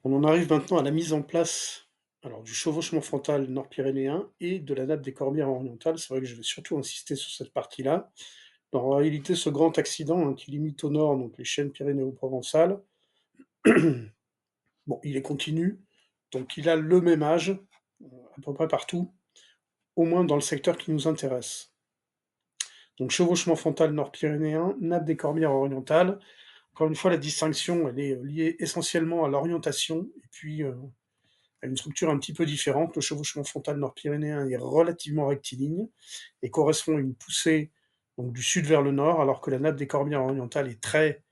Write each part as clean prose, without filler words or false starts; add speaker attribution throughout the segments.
Speaker 1: On en arrive maintenant à la mise en place, du chevauchement frontal nord-pyrénéen et de la nappe des Corbières orientales. C'est vrai que je vais surtout insister sur cette partie-là. En réalité, ce grand accident, qui limite au nord, donc les chaînes pyrénéo-provençales, bon, il est continu, donc il a le même âge, à peu près partout, au moins dans le secteur qui nous intéresse. Donc chevauchement frontal nord-pyrénéen, nappe des Corbières orientales. Encore une fois, la distinction, elle est, liée essentiellement à l'orientation et puis, a une structure un petit peu différente. Le chevauchement frontal nord-pyrénéen est relativement rectiligne et correspond à une poussée donc du sud vers le nord, alors que la nappe des Corbières orientales est très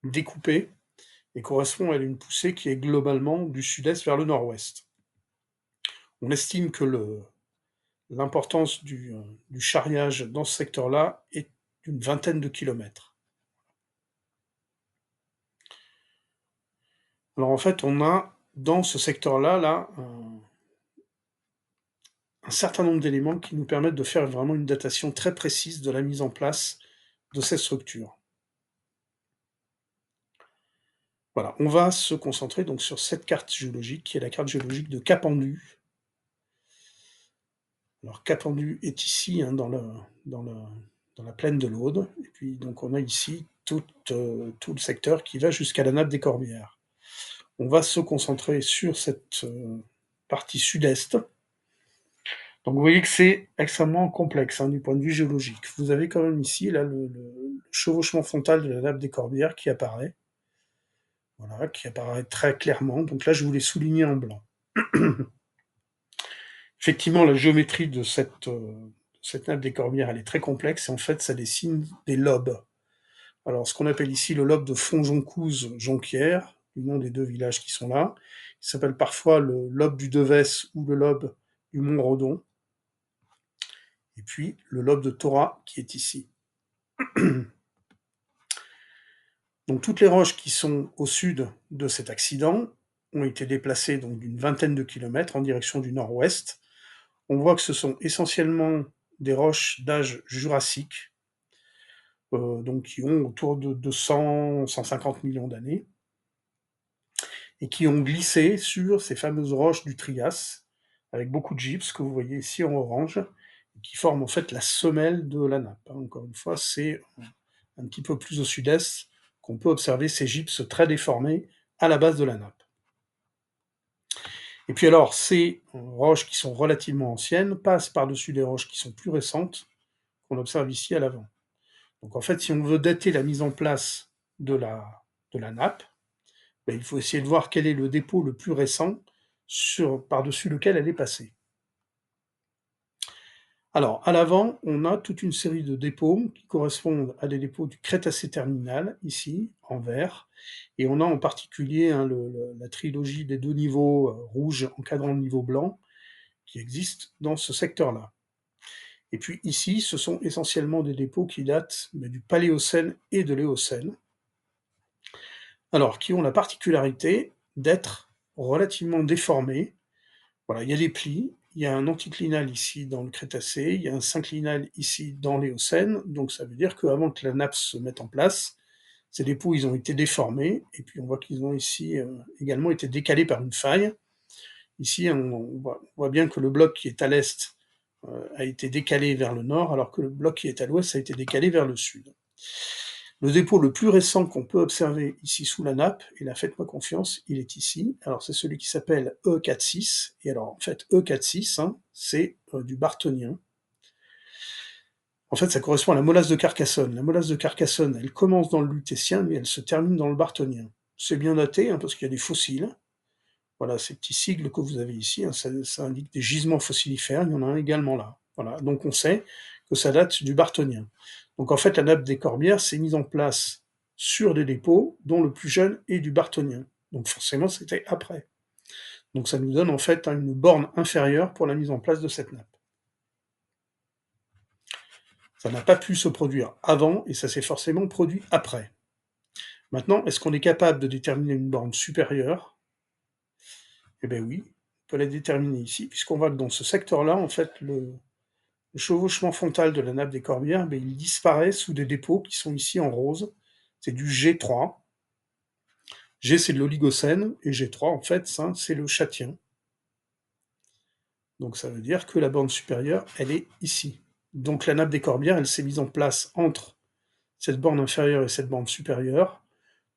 Speaker 1: découpée et correspond à une poussée qui est globalement du sud-est vers le nord-ouest. On estime que l'importance du charriage dans ce secteur-là est d'une vingtaine de kilomètres. Alors en fait, on a dans ce secteur-là, un certain nombre d'éléments qui nous permettent de faire vraiment une datation très précise de la mise en place de ces structures. Voilà, on va se concentrer donc sur cette carte géologique, qui est la carte géologique de Capendu. Alors Capendu est ici, dans le dans la plaine de l'Aude, et puis donc on a ici tout le secteur qui va jusqu'à la nappe des Corbières. On va se concentrer sur cette, partie sud-est. Donc vous voyez que c'est extrêmement complexe, du point de vue géologique. Vous avez quand même ici là le chevauchement frontal de la nappe des Corbières qui apparaît, voilà, qui apparaît très clairement. Donc là, je vous l'ai souligné en blanc. Effectivement, la géométrie de cette nappe des Corbières, elle est très complexe et en fait, ça dessine des lobes. Alors, ce qu'on appelle ici le lobe de Fonjoncouze-Jonquière, du nom des deux villages qui sont là, il s'appelle parfois le lobe du Devès ou le lobe du Mont-Redon, et puis le lobe de Thora qui est ici. Donc toutes les roches qui sont au sud de cet accident ont été déplacées donc d'une vingtaine de kilomètres en direction du nord-ouest. On voit que ce sont essentiellement des roches d'âge jurassique, donc qui ont autour de 100-150 millions d'années, et qui ont glissé sur ces fameuses roches du Trias, avec beaucoup de gypse, que vous voyez ici en orange, qui forment en fait la semelle de la nappe. Encore une fois, c'est un petit peu plus au sud-est qu'on peut observer ces gypses très déformés à la base de la nappe. Et puis alors, ces roches qui sont relativement anciennes passent par-dessus des roches qui sont plus récentes, qu'on observe ici à l'avant. Donc en fait, si on veut dater la mise en place de la nappe, ben, il faut essayer de voir quel est le dépôt le plus récent par-dessus lequel elle est passée. Alors, à l'avant, on a toute une série de dépôts qui correspondent à des dépôts du Crétacé terminal, ici, en vert, et on a en particulier la trilogie des deux niveaux rouges encadrant le niveau blanc qui existe dans ce secteur-là. Et puis ici, ce sont essentiellement des dépôts qui datent du Paléocène et de l'Éocène, alors qui ont la particularité d'être relativement déformés. Voilà, il y a des plis, il y a un anticlinal ici dans le Crétacé, il y a un synclinal ici dans l'Éocène, donc ça veut dire qu'avant que la nappe se mette en place, ces dépôts ils ont été déformés, et puis on voit qu'ils ont ici également été décalés par une faille. Ici, on voit bien que le bloc qui est à l'est a été décalé vers le nord, alors que le bloc qui est à l'ouest a été décalé vers le sud. Le dépôt le plus récent qu'on peut observer ici sous la nappe, et là faites-moi confiance, il est ici. Alors c'est celui qui s'appelle E46, et alors en fait E46, c'est du bartonien. En fait, ça correspond à la molasse de Carcassonne. La molasse de Carcassonne, elle commence dans le lutétien, mais elle se termine dans le bartonien. C'est bien daté, parce qu'il y a des fossiles. Voilà, ces petits sigles que vous avez ici, ça indique des gisements fossilifères, il y en a un également là. Voilà, donc on sait que ça date du bartonien. Donc en fait, la nappe des Corbières s'est mise en place sur des dépôts dont le plus jeune est du bartonien. Donc forcément, c'était après. Donc ça nous donne en fait une borne inférieure pour la mise en place de cette nappe. Ça n'a pas pu se produire avant et ça s'est forcément produit après. Maintenant, est-ce qu'on est capable de déterminer une borne supérieure? Eh bien oui, on peut la déterminer ici, puisqu'on voit que dans ce secteur-là, en fait, le chevauchement frontal de la nappe des Corbières, ben, il disparaît sous des dépôts qui sont ici en rose. C'est du G3. G, c'est de l'Oligocène, et G3, en fait, ça, c'est le Châtien. Donc ça veut dire que la bande supérieure, elle est ici. Donc la nappe des Corbières, elle s'est mise en place entre cette bande inférieure et cette bande supérieure,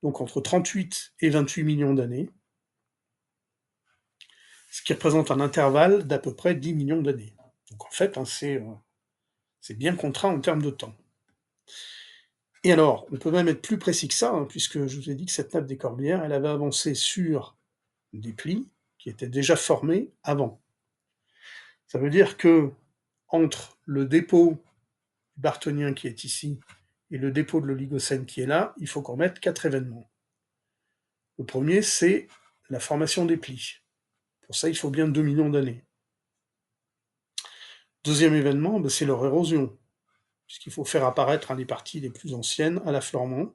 Speaker 1: donc entre 38 et 28 millions d'années, ce qui représente un intervalle d'à peu près 10 millions d'années. Donc en fait, hein, c'est bien contraint en termes de temps. Et alors, on peut même être plus précis que ça, hein, puisque je vous ai dit que cette nappe des Corbières, elle avait avancé sur des plis qui étaient déjà formés avant. Ça veut dire que entre le dépôt bartonien qui est ici et le dépôt de l'Oligocène qui est là, il faut qu'on mette 4 événements. Le premier, c'est la formation des plis. Pour ça, il faut bien 2 millions d'années. Deuxième événement, ben, c'est leur érosion, puisqu'il faut faire apparaître les parties les plus anciennes à l'affleurement.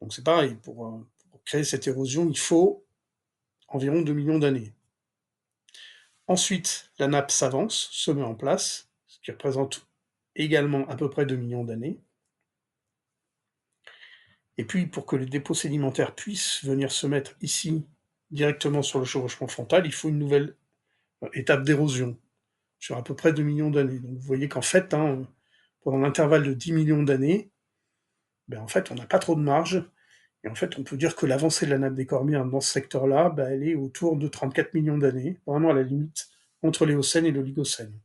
Speaker 1: Donc c'est pareil, pour créer cette érosion, il faut environ 2 millions d'années. Ensuite, la nappe s'avance, se met en place, ce qui représente également à peu près 2 millions d'années. Et puis, pour que les dépôts sédimentaires puissent venir se mettre ici, directement sur le chevauchement frontal, il faut une nouvelle étape d'érosion, sur à peu près 2 millions d'années. Donc vous voyez qu'en fait, hein, pendant l'intervalle de 10 millions d'années, ben, en fait, on n'a pas trop de marge, et en fait, on peut dire que l'avancée de la nappe des Corbières dans ce secteur-là, ben, elle est autour de 34 millions d'années, vraiment à la limite entre l'Éocène et l'Oligocène.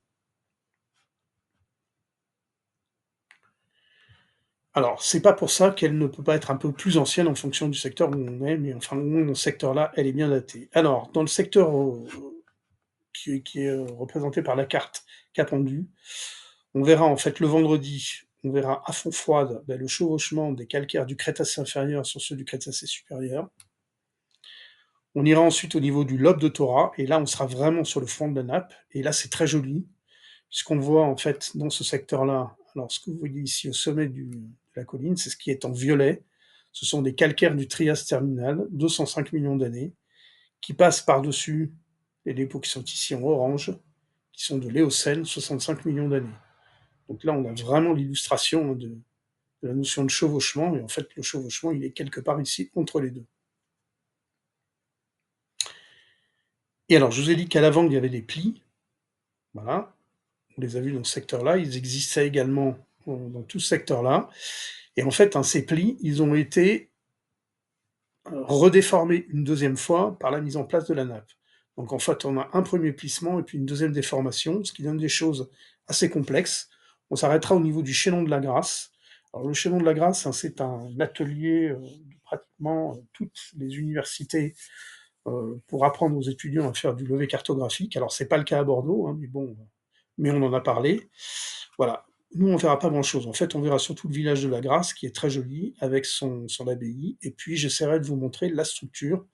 Speaker 1: Alors, c'est pas pour ça qu'elle ne peut pas être un peu plus ancienne en fonction du secteur où on est, mais enfin, au moins, dans ce secteur-là, elle est bien datée. Alors, dans le secteur qui est représenté par la carte Cap-Pendu, on verra en fait le vendredi, on verra à fond froide ben, le chevauchement des calcaires du Crétacé inférieur sur ceux du Crétacé supérieur. On ira ensuite au niveau du lobe de Thora, et là, on sera vraiment sur le fond de la nappe, et là, c'est très joli, puisqu'on voit en fait dans ce secteur-là, alors ce que vous voyez ici au sommet de la colline, c'est ce qui est en violet, ce sont des calcaires du Trias terminal, 205 millions d'années, qui passent par-dessus les dépôts qui sont ici en orange, qui sont de l'Éocène, 65 millions d'années. Donc là, on a vraiment l'illustration de la notion de chevauchement, et en fait, le chevauchement, il est quelque part ici, entre les deux. Et alors, je vous ai dit qu'à l'avant, il y avait des plis, voilà, on les a vus dans ce secteur-là, ils existaient également dans tout ce secteur-là, et en fait, hein, ces plis, ils ont été redéformés une deuxième fois par la mise en place de la nappe. Donc en fait, on a un premier plissement et puis une deuxième déformation, ce qui donne des choses assez complexes. On s'arrêtera au niveau du chaînon de la Grasse. Alors le chaînon de la Grasse, hein, c'est un atelier de pratiquement toutes les universités pour apprendre aux étudiants à faire du levé cartographique. Alors c'est pas le cas à Bordeaux, hein, mais bon, mais on en a parlé. Voilà. Nous, on verra pas grand-chose. En fait, on verra surtout le village de la Grasse, qui est très joli, avec son abbaye. Et puis, j'essaierai de vous montrer la structure,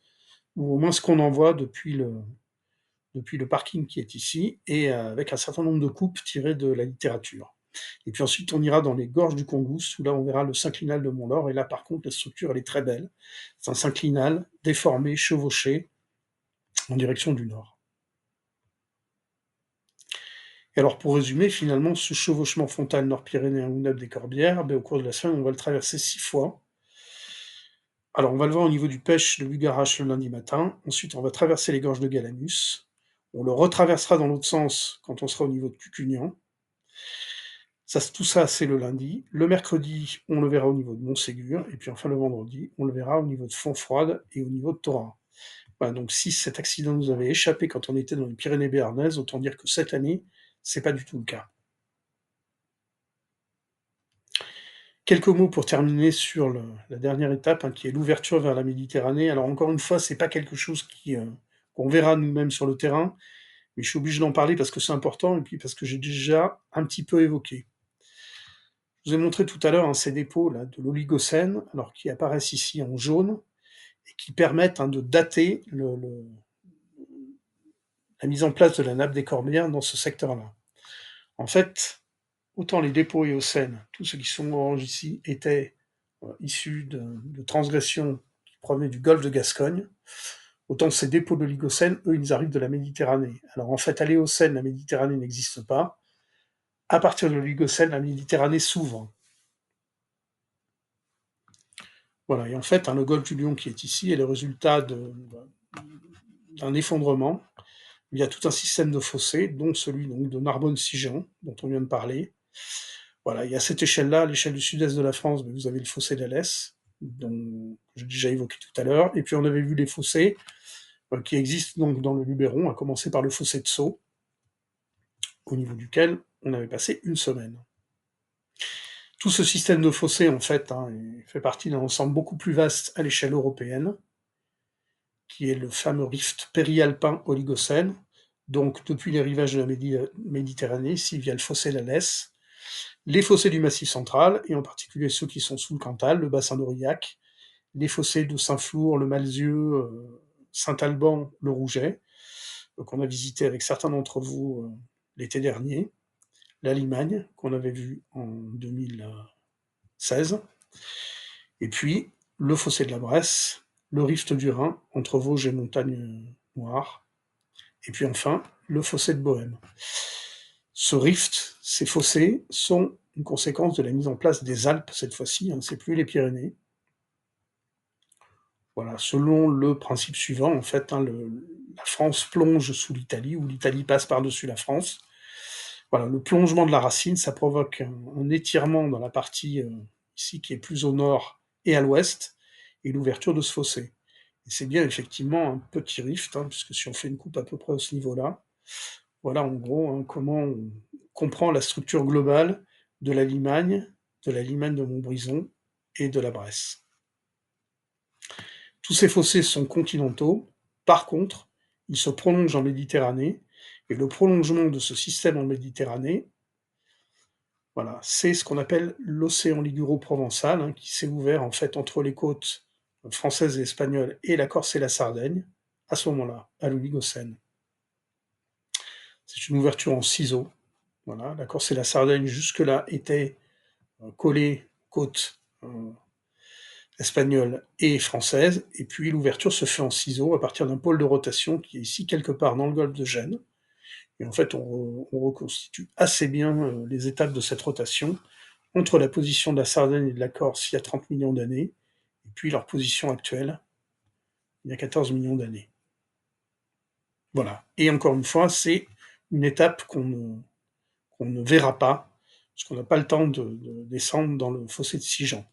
Speaker 1: ou au moins ce qu'on en voit depuis le parking qui est ici, et avec un certain nombre de coupes tirées de la littérature. Et puis ensuite, on ira dans les gorges du Congoust, où là, on verra le synclinal de Mont-Laur. Et là, par contre, la structure, elle est très belle. C'est un synclinal déformé, chevauché, en direction du nord. Et alors, pour résumer, finalement, ce chevauchement frontal nord-pyrénéen ou nappe des Corbières, ben, au cours de la semaine, on va le traverser 6 fois. Alors, on va le voir au niveau du Pêche de Bugarache le lundi matin. Ensuite, on va traverser les gorges de Galanus. On le retraversera dans l'autre sens quand on sera au niveau de Cucugnan. Tout ça, c'est le lundi. Le mercredi, on le verra au niveau de Montségur. Et puis enfin, le vendredi, on le verra au niveau de Fontfroide et au niveau de Thora. Voilà, donc si cet accident nous avait échappé quand on était dans les Pyrénées béarnaises, autant dire que cette année, c'est pas du tout le cas. Quelques mots pour terminer sur la dernière étape, hein, qui est l'ouverture vers la Méditerranée. Alors encore une fois, c'est pas quelque chose qu'on verra nous-mêmes sur le terrain, mais je suis obligé d'en parler parce que c'est important et puis parce que j'ai déjà un petit peu évoqué. Je vous ai montré tout à l'heure, hein, ces dépôts là, de l'Oligocène, alors qui apparaissent ici en jaune, et qui permettent, hein, de dater la mise en place de la nappe des Corbières dans ce secteur-là. En fait, autant les dépôts éocènes, tous ceux qui sont orange ici, étaient issus de transgressions qui provenaient du golfe de Gascogne, autant ces dépôts de l'Oligocène, eux, ils arrivent de la Méditerranée. Alors en fait, à l'Éocène, la Méditerranée n'existe pas. À partir de l'Oligocène, la Méditerranée s'ouvre. Voilà, et en fait, hein, le golfe du Lion qui est ici est le résultat d'un effondrement. Il y a tout un système de fossés, dont celui donc de Narbonne-Sigean, dont on vient de parler. Voilà, et à cette échelle-là, à l'échelle du sud-est de la France, ben, vous avez le fossé d'Alès, dont j'ai déjà évoqué tout à l'heure, et puis on avait vu les fossés qui existent donc dans le Luberon, à commencer par le fossé de Sceaux, au niveau duquel on avait passé une semaine. Tout ce système de fossés, en fait, hein, fait partie d'un ensemble beaucoup plus vaste à l'échelle européenne, qui est le fameux rift périalpin oligocène, donc depuis les rivages de la Méditerranée, ici via le fossé d'Alès, les fossés du Massif central, et en particulier ceux qui sont sous le Cantal, le bassin d'Aurillac, les fossés de Saint-Flour, le Malzieu, Saint-Alban, le Rouget, qu'on a visité avec certains d'entre vous l'été dernier, la Limagne, qu'on avait vu en 2016, et puis le fossé de la Bresse, le rift du Rhin, entre Vosges et Montagne Noire, et puis enfin le fossé de Bohême. Ce rift, ces fossés, sont une conséquence de la mise en place des Alpes cette fois-ci, hein, c'est plus les Pyrénées. Voilà, selon le principe suivant, en fait, hein, la France plonge sous l'Italie, ou l'Italie passe par-dessus la France. Voilà, le plongement de la racine, ça provoque un étirement dans la partie ici qui est plus au nord et à l'ouest, et l'ouverture de ce fossé. Et c'est bien effectivement un petit rift, hein, puisque si on fait une coupe à peu près à ce niveau-là, voilà en gros hein, comment on comprend la structure globale de la Limagne de Montbrison et de la Bresse. Tous ces fossés sont continentaux, par contre, ils se prolongent en Méditerranée, et le prolongement de ce système en Méditerranée, voilà, c'est ce qu'on appelle l'océan liguro-provençal, hein, qui s'est ouvert en fait entre les côtes françaises et espagnoles et la Corse et la Sardaigne, à ce moment-là, à l'Oligocène. C'est une ouverture en ciseaux. Voilà, la Corse et la Sardaigne jusque-là étaient collées côtes espagnoles et françaises, et puis l'ouverture se fait en ciseaux à partir d'un pôle de rotation qui est ici quelque part dans le golfe de Gênes. Et en fait, on reconstitue assez bien les étapes de cette rotation entre la position de la Sardaigne et de la Corse il y a 30 millions d'années, et puis leur position actuelle il y a 14 millions d'années. Voilà. Et encore une fois, c'est une étape qu'on ne verra pas, parce qu'on n'a pas le temps de descendre dans le fossé de Sigean.